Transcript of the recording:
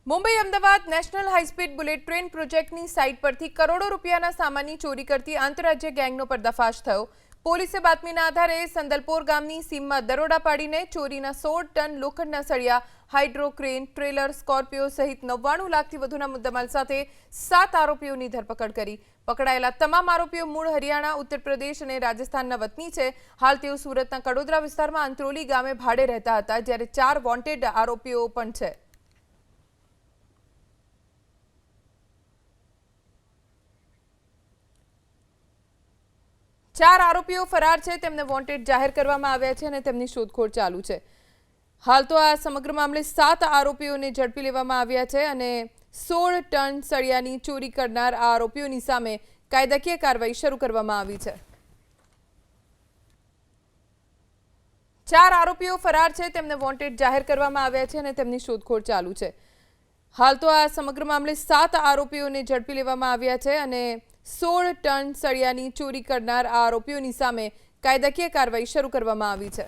Mumbai Ahmedabad national high speed bullet train પ્રોજેક્ટની site પરથી કરોડો રૂપિયાના સામાનની ચોરી કરતી આંતરરાજ્ય ગેંગનો પર્દાફાશ થયો। પોલીસે બાતમીના આધારે સંદલપોર ગામની સીમમાં દરોડા પાડીને ચોરીના 16 ટન લોખંડના સળિયા, હાઇડ્રો ક્રેન, ટ્રેલર, સ્કોર્પિયો સહિત 99 લાખથી વધુના મુદ્દામાલ સાથે 7 આરોપીઓની ધરપકડ કરી। પકડાયેલા તમામ આરોપીઓ મૂળ હરિયાણા, ઉત્તર પ્રદેશ અને રાજસ્થાનના વતની છે। હાલ તેઓ સુરતના કડોદરા વિસ્તારમાં અંત્રોલી ગામે ભાડે રહેતા હતા, જ્યારે 4 વોન્ટેડ આરોપીઓ પણ છે। चार आरोपीओ फरार है, तेमने वॉन्टेड जाहिर करवामां आव्या छे अने तेमनी शोधखोळ चालू छे। हाल तो आ समग्र मामले 7 आरोपीओने झड़पी लेवामां आव्या छे अने 16 टन सळियानी चोरी करनार आ आरोपीओनी सामे कायदाकीय कार्यवाही शरू करवामां आवी छे। 4 आरोपीओ फरार है, तेमने वॉन्टेड जाहिर करवामां आव्या छे अने तेमनी शोधखोळ चालू छे। हाल तो आ समग्र मामले 7 आरोपीओने झड़पी लेवामां आव्या छे अने 16 टन सळियानी चोरी करनार आ आरोपीओनी सामे कायदाकीय कार्यवाही शरू करवामां आवी छे।